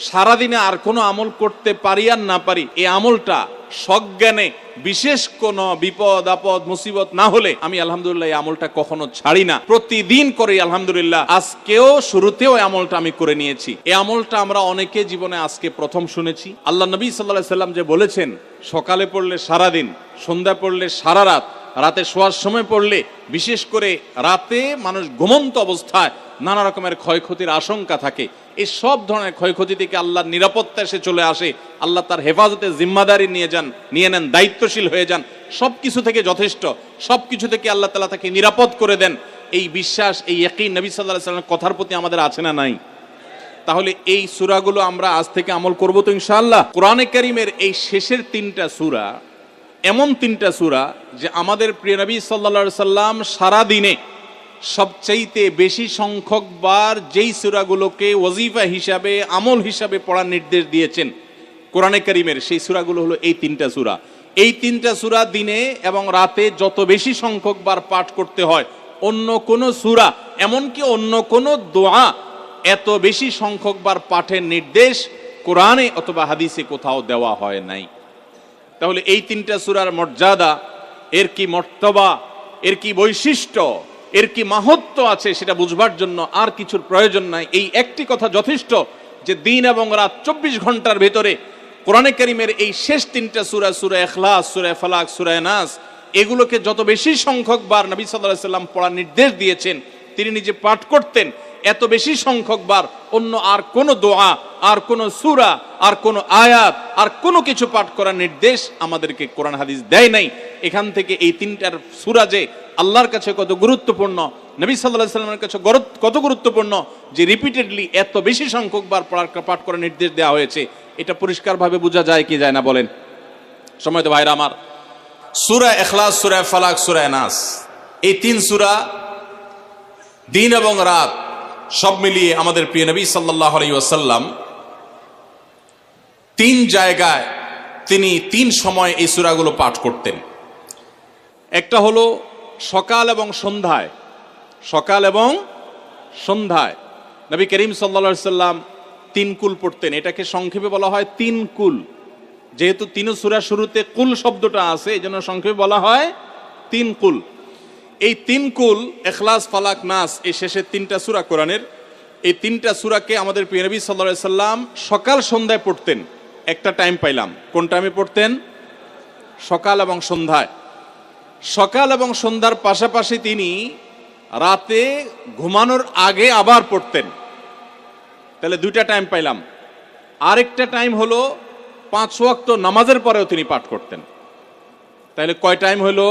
সারাদিনে আর কোনো আমল করতে পারি আর না পারি, এই আমলটা সজ্ঞানে বিশেষ কোন বিপদ আপদ মুসিবত না হলে আমি আলহামদুলিল্লাহ এই আমলটা কখনো ছাড়ি না, প্রতিদিন করি আলহামদুলিল্লাহ। আজকেও শুরুতেও এই আমলটা আমি করে নিয়েছি। এই আমলটা আমরা অনেকে জীবনে আজকে প্রথম শুনেছি। আল্লাহ নবী সাল্লাল্লাহু আলাইহি সাল্লাম যে বলেছেন, সকালে পড়লে সারাদিন, সন্ধ্যা পড়লে সারা রাত, রাতে শোয়ার সময় পড়লে, বিশেষ করে রাতে মানুষ ঘুমন্ত অবস্থায় নানা রকমের ক্ষয়ক্ষতির আশঙ্কা থাকে। এই সব ধরনের ক্ষয়ক্ষতি থেকে আল্লাহর নিরাপত্তা এসে চলে আসে। আল্লাহ তার হেফাজতে জিম্মাদারি নিয়ে নেন, দায়িত্বশীল হয়ে যান। সবকিছু থেকে যথেষ্ট, সবকিছু থেকে আল্লাহ তাআলা তাকে নিরাপদ করে দেন। এই বিশ্বাস, এই ইয়াকিন নবী সাল্লাল্লাহু আলাইহি ওয়াসাল্লামের কথার প্রতি আমাদের আছে না নাই? তাহলে এই সূরাগুলো আমরা আজ থেকে আমল করব তো ইনশাআল্লাহ। কোরআনে কারীমের এই শেষের তিনটা সূরা এমন তিনটা সূরা যে আমাদের প্রিয় নবী সাল্লাল্লাহু আলাইহি সাল্লাম সারা দিনে সবচাইতে বেশি সংখ্যক বার যেই সূরাগুলোকে ওয়াজিফা হিসাবে, আমল হিসাবে পড়ার নির্দেশ দিয়েছেন কোরআনে কারীমের, সেই সূরাগুলো হলো এই তিনটা সূরা। এই তিনটা সূরা দিনে এবং রাতে যত বেশি সংখ্যক বার পাঠ করতে হয়, অন্য কোন সূরা, এমনকি অন্য কোন দোয়া এত বেশি সংখ্যক বার পাঠের নির্দেশ কোরআনে অথবা হাদিসে কোথাও দেওয়া হয় নাই। তাহলে এই তিনটা সূরার মর্যাদা, এর কি মর্তবা, এর কি বৈশিষ্ট্য, এর কি মাহাত্ম্য আছে সেটা বুঝবার জন্য আর কিছুর প্রয়োজন নাই। এই একটি কথা যথেষ্ট যে দিন এবং রাত 24 ঘন্টার ভেতরে কোরআনে কারীমের এই শেষ তিনটা সূরা, সূরা ইখলাস, সূরা ফালাক, সূরা নাস, এগুলোকে যত বেশি সংখ্যক বার নবী সাল্লাল্লাহু আলাইহি সাল্লাম পড়ার নির্দেশ দিয়েছেন, তিনি নিজে পাঠ করতেন, এত বেশি সংখ্যক বার অন্য আর কোন দোয়া, আর কোন সূরা, আর কোন আয়াত, আর কোনো কিছু পাঠ করার নির্দেশ আমাদেরকে কোরআন হাদিস দেয় নাই। এখান থেকে এই তিনটার সূরা যে আল্লাহর কাছে কত গুরুত্বপূর্ণ, নবী সাল্লাল্লাহু আলাইহি সাল্লামের কাছে কত গুরুত্বপূর্ণ, যে রিপিটেডলি এত বেশি সংখ্যক বার পাঠ করার নির্দেশ দেওয়া হয়েছে, এটা পরিষ্কারভাবে বোঝা যায় কি যায় না বলেন? সম্মানিত ভাইরা আমার, সূরা ইখলাস, সূরা ফালাক, সূরা নাস, এই তিন সূরা দিন এবং রাত সব মিলিয়ে আমাদের প্রিয় নবী সাল্লাল্লাহু আলাইহি ওয়াসাল্লাম তিন জায়গায় তিনি তিন সময় এই সূরাগুলো পাঠ করতেন। একটা হলো সকাল এবং সন্ধ্যায়। সকাল এবং সন্ধ্যায় নবী করিম সাল্লাল্লাহু আলাইহি ওয়াসাল্লাম তিন কুল পড়তেন। এটাকে সংক্ষেপে বলা হয় তিন কুল। যেহেতু তিন সূরা শুরুতে কুল শব্দটা আছে, এই জন্য সংক্ষেপে বলা হয় তিন কুল। এই তিন কুল ইখলাস, ফালাক, নাস, এই শেষের তিনটা সূরা কোরআনের, এই তিনটা সূরাকে আমাদের প্রিয় নবী সাল্লাল্লাহু আলাইহি ওয়াসাল্লাম সকাল সন্ধ্যায় পড়তেন। একটা টাইম পাইলাম, কোন টাইমে পড়তেন? সকাল এবং সন্ধ্যায়। সকাল এবং সন্ধ্যার পাশাপাশি তিনি রাতে ঘুমানোর আগে আবার পড়তেন। তাহলে দুইটা টাইম পাইলাম। আরেকটা টাইম হলো 5 ওয়াক্ত নামাজের পরেও তিনি পাঠ করতেন। তাহলে কয় টাইম হলো?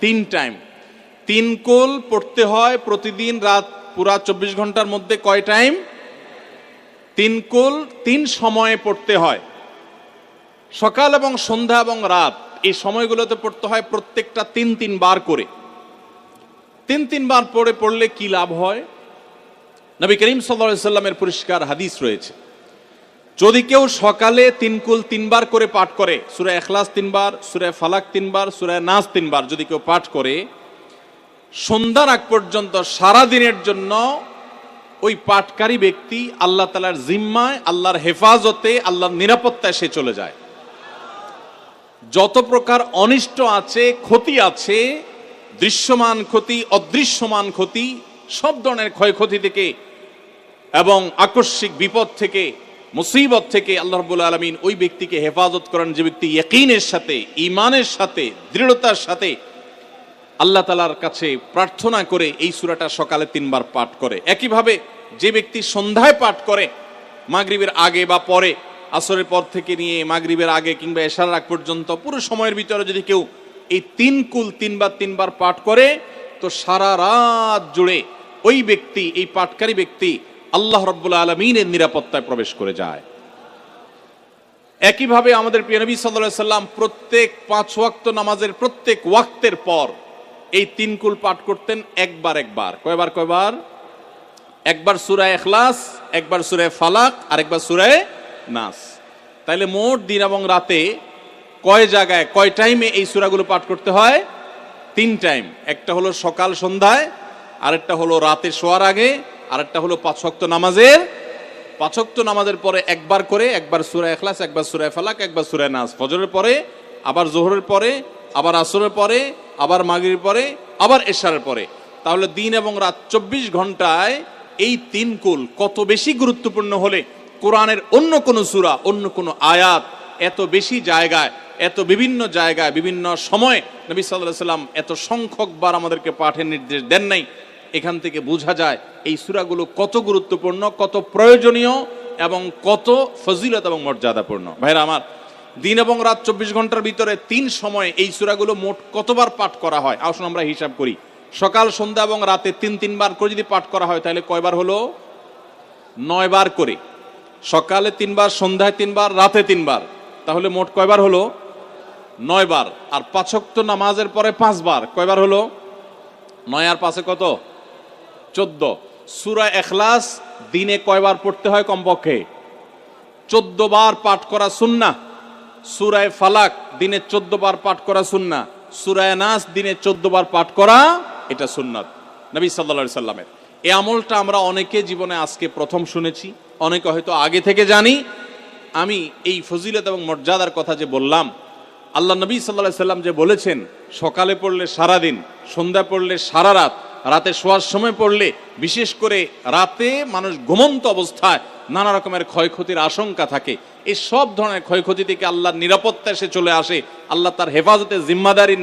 3 টাইম। 3 কুল পড়তে হয় প্রতিদিন রাত পুরা 24 ঘন্টার মধ্যে। কয় টাইম? 3 কুল 3 সময়ে পড়তে হয়। সকাল এবং সন্ধ্যা এবং রাত এই সময়গুলোতে পড়তে হয় প্রত্যেকটা 3 বার করে। 3 বার পড়লে কি লাভ হয়? নবী করিম সাল্লাল্লাহু আলাইহি ওয়াসাল্লামের পরিষ্কার হাদিস রয়েছে, যদি কেউ সকালে 3 কুল 3 বার করে পাঠ করে, সূরা ইখলাস 3 বার, সূরা ফালাক 3 বার, সূরা নাস 3 বার যদি কেউ পাঠ করে, সন্ধ্যার আগ পর্যন্ত সারা দিনের জন্য ওই পাঠকারী ব্যক্তি আল্লাহ তাআলার জিম্মায়, আল্লাহর হেফাজতে, আল্লাহর নিরাপত্তায় সে চলে যায়। যত প্রকার অনিষ্ট আছে, ক্ষতি আছে, দৃশ্যমান ক্ষতি, অদৃশ্যমান ক্ষতি, সব ধরনের ক্ষয়ক্ষতি থেকে এবং আকস্মিক বিপদ থেকে, মুসিবত থেকে আল্লাহ রাব্বুল আলামিন ওই ব্যক্তিকে হেফাজত করেন, যে ব্যক্তি ইয়াকিনের সাথে, ঈমানের সাথে, দৃঢ়তার সাথে আল্লাহ তাআলার কাছে প্রার্থনা করে এই সূরাটা সকালে 3 বার পাঠ করে। একইভাবে যে ব্যক্তি সন্ধ্যায় পাঠ করে, মাগরিবের আগে বা পরে, আসরের পর থেকে নিয়ে মাগরিবের আগে কিংবা এশার আগ পর্যন্ত পুরো সময়ের ভিতরে যদি কেউ এই 3 কুল 3 বার পাঠ করে, তো সারা রাত জুড়ে ওই ব্যক্তি, এই পাঠকারী ব্যক্তি আল্লাহ রাব্বুল আলামিনের নিরাপত্তায় প্রবেশ করে যায়। একইভাবে আমাদের প্রিয় নবী সাল্লাল্লাহু আলাইহি সাল্লাম প্রত্যেক 5 ওয়াক্ত নামাজের প্রত্যেক ওয়াক্তের পর এই 3 কুল পাঠ করতেন একবার। কয়বার? একবার সূরা ইখলাস, একবার সূরা ফালাক, আর একবার সূরা নাস। তাইলে মোট দিন এবং রাতে কয় জায়গায়, কয় টাইমে এই সূরাগুলো পাঠ করতে হয়? 3 টাইম। একটা হলো সকাল সন্ধ্যায়, আরেকটা হলো রাতে শোয়ার আগে, আরেকটা হলো 5 ওয়াক্ত নামাজের 5 ওয়াক্ত নামাজের পরে একবার করে, একবার সূরা ইখলাস, একবার সূরা ফালাক, একবার সূরা নাস, ফজরের পরে, আবার যোহরের পরে, আবার আসরের পরে, আবার মাগরিবের পরে, আবার এশারের পরে। তাহলে দিন এবং রাত 24 ঘন্টায় এই 3 কুল কত বেশি গুরুত্বপূর্ণ হলে কোরআনের অন্য কোনো সূরা, অন্য কোনো আয়াত এত বেশি জায়গায়, এত বিভিন্ন জায়গায়, বিভিন্ন সময় নবী সাল্লাল্লাহু আলাইহি সাল্লাম এত সংখ্যকবার আমাদেরকে পাঠের নির্দেশ দেন নাই। এখান থেকে বোঝা যায় এই সূরাগুলো কত গুরুত্বপূর্ণ, কত প্রয়োজনীয় এবং কত ফজিলত এবং মর্যাদাপূর্ণ। ভাইরা আমার, দিন এবং রাত 24 ঘন্টার ভিতরে 3 সময় এই সূরাগুলো মোট কতবার পাঠ করা হয়? আসুন আমরা হিসাব করি। সকাল, সন্ধ্যা এবং রাতে 3 বার করে যদি পাঠ করা হয় তাহলে কয়বার হলো? 9 বার করে। সকালে 3 বার, সন্ধ্যায় 3 বার, রাতে 3 বার, তাহলে মোট কয়বার হলো? 9 বার। আর 5 ওয়াক্ত নামাজের পরে 5 বার, কয়বার হলো? 9 আর 5 কত? 14। সূরা ইখলাস দিনে কয়বার পড়তে হয়? কমপক্ষে 14 বার পাঠ করা সুন্নাহ। সূরা ফালাক দিনে 14 বার পাঠ করা সুন্নাহ। সূরা নাস দিনে 14 বার পাঠ করা, এটা সুন্নাত নবী সাল্লাল্লাহু আলাইহি সাল্লামের। এই আমলটা আমরা অনেকে জীবনে আজকে প্রথম শুনেছি, অনেকে হয়তো আগে থেকে জানি। আমি এই ফজিলত এবং মর্যাদার কথা যে বললাম, আল্লাহ নবী সাল্লাল্লাহু আলাইহি সাল্লাম যে বলেছেন সকালে পড়লে সারা দিন, সন্ধ্যা পড়লে সারা রাত, রাতে শোয়ার সময় পড়লে, বিশেষ করে রাতে মানুষ ঘুমন্ত অবস্থায় নানা রকমের ক্ষয়ক্ষতির আশঙ্কা থাকে, এই সব ধরনের ক্ষয়ক্ষতি থেকে আল্লাহর নিরাপত্তা এসে চলে আসে। আল্লাহ তার হেফাজতের জিম্মাদারি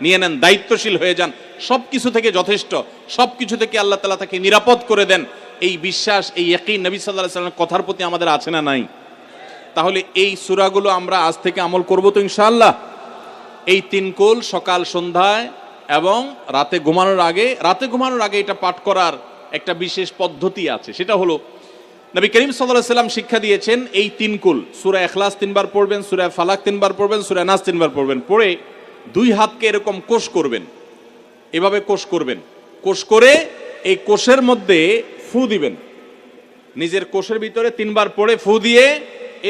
নিয়ে নেন, দায়িত্বশীল হয়ে যান। সব কিছু থেকে যথেষ্ট, সব কিছু থেকে আল্লাহ তাআলা তাকে নিরাপদ করে দেন। এই বিশ্বাস, এই ইয়াকিন নবী সাল্লাল্লাহু আলাইহি সাল্লামের কথার প্রতি আমাদের আছে না নাই? তাহলে এই সূরাগুলো আমরা আজ থেকে আমল করব তো ইনশাআল্লাহ। এই 3 কুল সকাল, সন্ধ্যায় এবং রাতে ঘুমানোর আগে এটা পাঠ করার একটা বিশেষ পদ্ধতি আছে। সেটা হলো নবী করিম সাল্লাল্লাহু আলাইহি সাল্লাম শিক্ষা দিয়েছেন এই 3 কুল, সূরা ইখলাস 3 বার পড়বেন, সূরা ফালাক 3 বার পড়বেন, সূরা নাস 3 বার পড়বেন। পড়ে 2 হাতকে এরকম কোষ করবেন, এভাবে কোষ করবেন। কোষ করে এই কোষের মধ্যে ফু দিবেন। নিজের কোষের ভিতরে 3 বার পড়ে ফু দিয়ে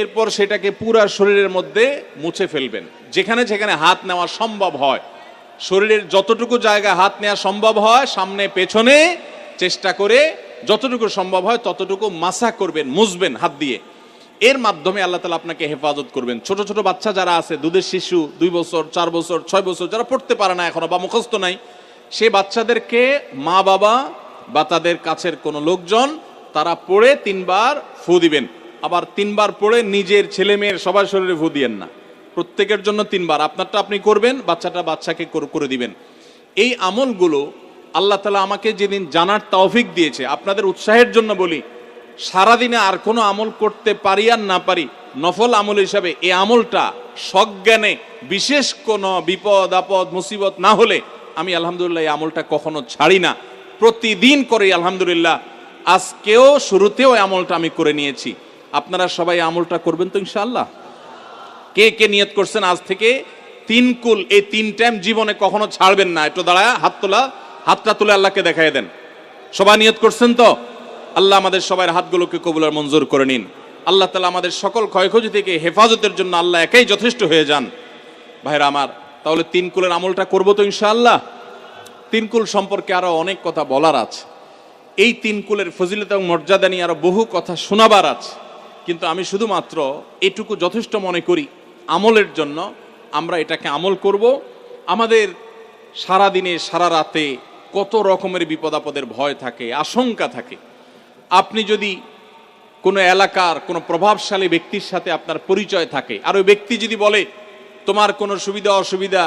এরপর সেটাকে পুরো শরীরের মধ্যে মুছে ফেলবেন। যেখানে যেখানে হাত নেওয়া সম্ভব হয়, শরীরের যতটুকু জায়গা হাত নেওয়া সম্ভব হয়, সামনে পেছনে চেষ্টা করে যতটুকু সম্ভব হয় ততটুকু মাসা করবেন, মুছবেন হাত দিয়ে। এর মাধ্যমে আল্লাহ তাআলা আপনাকে হেফাজত করবেন। ছোট ছোট বাচ্চা যারা আছে, দুধের শিশু, 2 বছর, 4 বছর, 6 বছর, যারা পড়তে পারে না এখনো বা মুখস্থ নাই, সেই বাচ্চাদেরকে মা বাবা বা তাদের কাছের কোনো লোকজন তারা পড়ে 3 বার ফু দিবেন। আবার 3 বার পড়ে নিজের ছেলে মেয়ের সবার শরীরে ফু দিয়েন না, প্রত্যেকের জন্য 3 বার। আপনারটা আপনি করবেন, বাচ্চাকে করে দিবেন। এই আমলগুলো আল্লাহ তাআলা আমাকে যেদিন জানার তৌফিক দিয়েছে, আপনাদের উৎসাহের জন্য বলি, সারাদিনে আর কোনো আমল করতে পারি আর না পারি, নফল আমল হিসাবে এই আমলটা সজ্ঞানে, বিশেষ কোনো বিপদ আপদ মুসিবত না হলে আমি আলহামদুলিল্লাহ এই আমলটা কখনো ছাড়ি না, প্রতিদিন করি আলহামদুলিল্লাহ। আজকেও শুরুতেও এই আমলটা আমি করে নিয়েছি। আপনারা সবাই আমলটা করবেন তো ইনশাআল্লাহ? কে কে নিয়ত করছেন আজ থেকে 3 কুল এই 3 টাইম জীবনে কখনো ছাড়বেন না? একটু দাঁড়ায় হাতটা তুলে আল্লাহকে দেখায় দেন। সবাই নিয়ত করছেন তো? আল্লাহ আমাদের সবার হাতগুলোকে কবুল আর মঞ্জুর করে নিন। আল্লাহ তাআলা আমাদের সকল ক্ষয়ক্ষতি থেকে হেফাজতের জন্য আল্লাহ একাই যথেষ্ট হয়ে যান। ভাইরা আমার, তাহলে 3 কুলের আমলটা করবো তো ইনশাআল্লাহ? 3 কুল সম্পর্কে আরো অনেক কথা বলার আছে। এই 3 কুলের ফজিলত এবং মর্যাদা নিয়ে আরো বহু কথা শোনাবার আছে, কিন্তু আমি শুধুমাত্র এটুকু যথেষ্ট মনে করি আমলের জন্য। আমরা এটাকে আমল করব। আমাদের সারা দিনে সারা রাতে কত রকমের বিপদ আপদের ভয় থাকে, আশঙ্কা থাকে। আপনি যদি কোনো এলাকার কোনো প্রভাবশালী ব্যক্তির সাথে আপনার পরিচয় থাকে, আর ওই ব্যক্তি যদি বলে তোমার কোনো সুবিধা অসুবিধা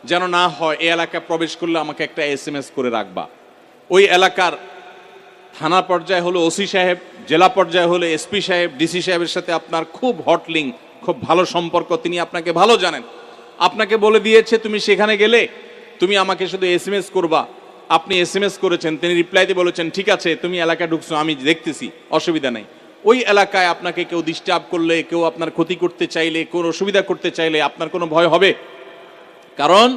যেন না হয়, এই এলাকায় প্রবেশ করলে আমাকে একটা SMS করে রাখবা। ওই এলাকার থানা পর্যায়ে হলো ওসি সাহেব, জেলা পর্যায়ে হলে SP সাহেব, DC সাহেবের সাথে আপনার খুব হট লিঙ্ক, খুব ভালো সম্পর্ক, তিনি আপনাকে ভালো জানেন। আপনাকে বলে দিয়েছে তুমি সেখানে গেলে তুমি আমাকে শুধু SMS করবা। আপনি SMS করেছেন, তিনি রিপ্লাইতে বলেছেন ঠিক আছে তুমি এলাকায় ঢুকছো, আমি দেখতেছি, অসুবিধা নেই। ওই এলাকায় আপনাকে কেউ ডিস্টার্ব করলে, কেউ আপনার ক্ষতি করতে চাইলে, কোনো অসুবিধা করতে চাইলে আপনার কোনো ভয় হবে? কারণ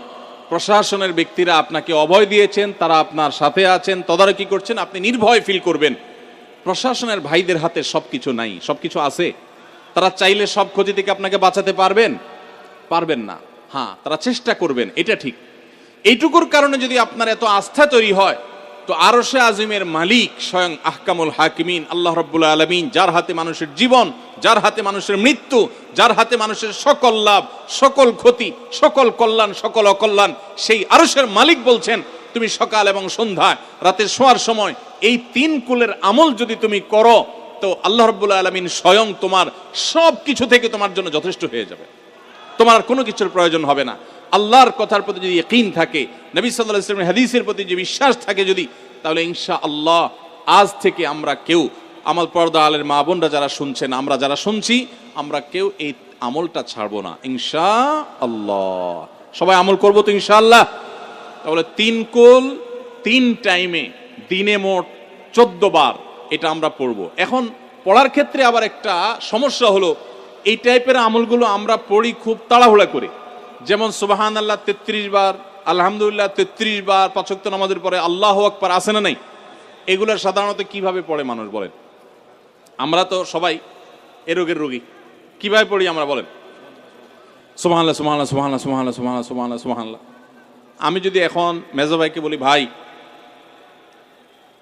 প্রশাসনের ব্যক্তিরা আপনাকে অভয় দিয়েছেন, তারা আপনার সাথে আছেন, তদারকি করছেন, আপনি নির্ভয় ফিল করবেন। প্রশাসনের ভাইদের হাতে সবকিছু নাই, সবকিছু আছে। তারা চাইলে সব ক্ষতি থেকে আপনাকে বাঁচাতে পারবেন না। হ্যাঁ, তারা চেষ্টা করবেন, এটা ঠিক। এইটুকুর কারণে যদি আপনার এত আস্থা তৈরি হয়, তো আরশে আজিমের মালিক স্বয়ং আহকামুল হাকিমিন আল্লাহ রাব্বুল আলামিন, যার হাতে মানুষের জীবন, যার হাতে মানুষের মৃত্যু, যার হাতে মানুষের সকল লাভ, সকল ক্ষতি, সকল কল্যাণ, সকল অকল্যাণ, সেই আরশের মালিক বলছেন তুমি সকাল এবং সন্ধ্যায় রাতে শোয়ার সময় এই 3 কুলের আমল যদি তুমি করো তো আল্লাহ রাব্বুল আলামিন স্বয়ং তোমার সব কিছু থেকে তোমার জন্য যথেষ্ট হয়ে যাবে, তোমার আর কোনো কিছুর প্রয়োজন হবে না। আল্লাহর কথার প্রতি যদি ইয়াকিন থাকে, নবী সাল্লাল্লাহু আলাইহি ওয়াসাল্লামের হাদিসের প্রতি যে বিশ্বাস থাকে যদি, তাহলে ইনশাআল্লাহ আজ থেকে আমরা কেউ, আমার পর্দা আলের মা বোনরা যারা শুনছেন, আমরা যারা শুনছি, আমরা কেউ এই আমলটা ছাড়বো না ইনশাআল্লাহ। সবাই আমল করবো তো ইনশাআল্লাহ? তাহলে 3 কুল 3 টাইমে দিনে মোট 14 বার এটা আমরা পড়বো। এখন পড়ার ক্ষেত্রে আবার একটা সমস্যা হলো, এই টাইপের আমলগুলো আমরা পড়ি খুব তাড়াহুড়া করে। যেমন সুবহানাল্লাহ 33 বার, আলহামদুলিল্লাহ 33 বার, 5 ওয়াক্ত নামাজের পরে আল্লাহু আকবার, আছে না নাই? এগুলো সাধারণত কিভাবে পড়ে মানুষ বলেন? আমরা তো সবাই এ রোগের রোগী। কিভাবে পড়ি আমরা বলেন? সুবহানাল্লাহ সুবহানাল্লাহ সুবহানাল্লাহ সুবহানাল্লাহ সুবহানাল্লাহ সুবহানাল্লাহ সুবহানাল্লাহ। আমি যদি এখন মেজো ভাইকে বলি, ভাই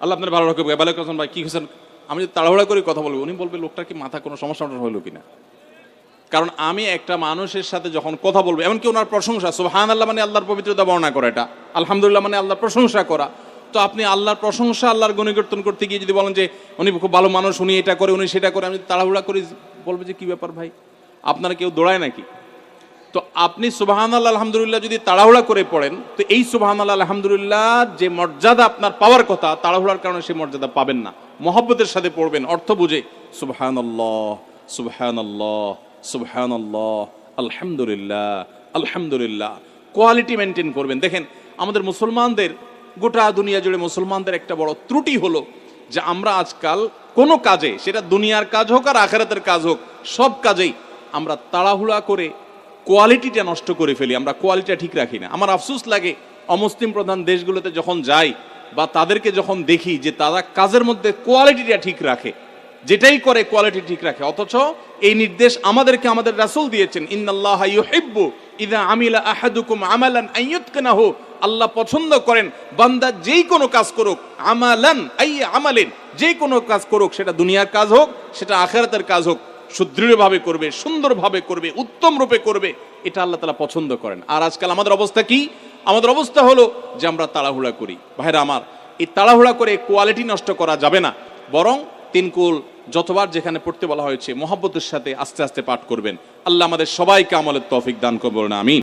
আল্লাহ আপনার ভালো রাখুক, ভালো রাখুন ভাই, কি হয়েছেন? আমি যদি তাড়াহুড়া করে কথা বলবো, উনি বলবে লোকটার কি মাথা কোনো সমস্যা হলো কিনা। কারণ আমি একটা মানুষের সাথে যখন কথা বলবো, এমনকি ওনার প্রশংসা, সুবহানাল্লাহ মানে আল্লাহর পবিত্রতা বর্ণনা করা, এটা আলহামদুলিল্লাহ মানে আল্লাহর প্রশংসা করা। তো আপনি আল্লাহর প্রশংসা, আল্লাহর গুণকীর্তন করতে গিয়ে যদি বলেন যে উনি খুব ভালো মানুষ, উনি এটা করে, উনি সেটা করে, আমি তাড়াহুড়া করি, বলবে যে কি ব্যাপার ভাই, আপনারা কেউ দৌড়ায় নাকি? তো আপনি সুবহানাল্লাহ আলহামদুলিল্লাহ যদি তাড়াহুড়া করে পড়েন, তো এই সুবহানাল্লাহ আলহামদুলিল্লাহ যে মর্যাদা আপনার পাওয়ার কথা, তাড়াহুড়ার কারণে সেই মর্যাদা পাবেন না। মহব্বতের সাথে পড়বেন, অর্থ বুঝে, সুবহানাল্লাহ সুবহানাল্লাহ সুবহানাল্লাহ আলহামদুলিল্লাহ আলহামদুলিল্লাহ। কোয়ালিটি মেনটেন করবেন। দেখেন আমাদের মুসলমানদের, গোটা দুনিয়া জুড়ে মুসলমানদের একটা বড় ত্রুটি হলো যে আমরা আজকাল কোনো কাজে, সেটা দুনিয়ার কাজ হোক আর আখিরাতের কাজ হোক, সব কাজেই আমরা তাড়াহুড়া করে কোয়ালিটিটা নষ্ট করে ফেলি, আমরা কোয়ালিটিটা ঠিক রাখি না। আমার আফসোস লাগে অমুসলিম প্রধান দেশগুলোতে যখন যাই বা তাদেরকে যখন দেখি যে তারা কাজের মধ্যে কোয়ালিটিটা ঠিক রাখে, যেটাই করে কোয়ালিটি ঠিক রাখে, অথচ এই নির্দেশ আমাদেরকে আমাদের রাসূল দিয়েছেন, ইন্নাল্লাহা ইউহিব্বু ইযা আমিলা আহাদুকুম আমালান আইয়ুতকিনাহু, আল্লাহ পছন্দ করেন বান্দা যেই কোনো কাজ করুক, আমালান আই আমালিন, যেই কোনো কাজ করুক, সেটা দুনিয়ার কাজ হোক, সেটা আখিরাতের কাজ হোক, সুদৃঢ়ভাবে করবে, সুন্দরভাবে করবে, উত্তম রূপে করবে, এটা আল্লাহ তাআলা পছন্দ করেন। আর আজকাল আমাদের অবস্থা কি? আমাদের অবস্থা হলো যে আমরা তাড়াহুড়া করি। ভাইরা আমার, এই তাড়াহুড়া করে কোয়ালিটি নষ্ট করা যাবে না, বরং 3 কুল যতবার যেখানে পড়তে বলা হয়েছে মহব্বতের সাথে আস্তে আস্তে পাঠ করবেন। আল্লাহ আমাদের সবাইকে আমলের তৌফিক দান করুন, আমিন।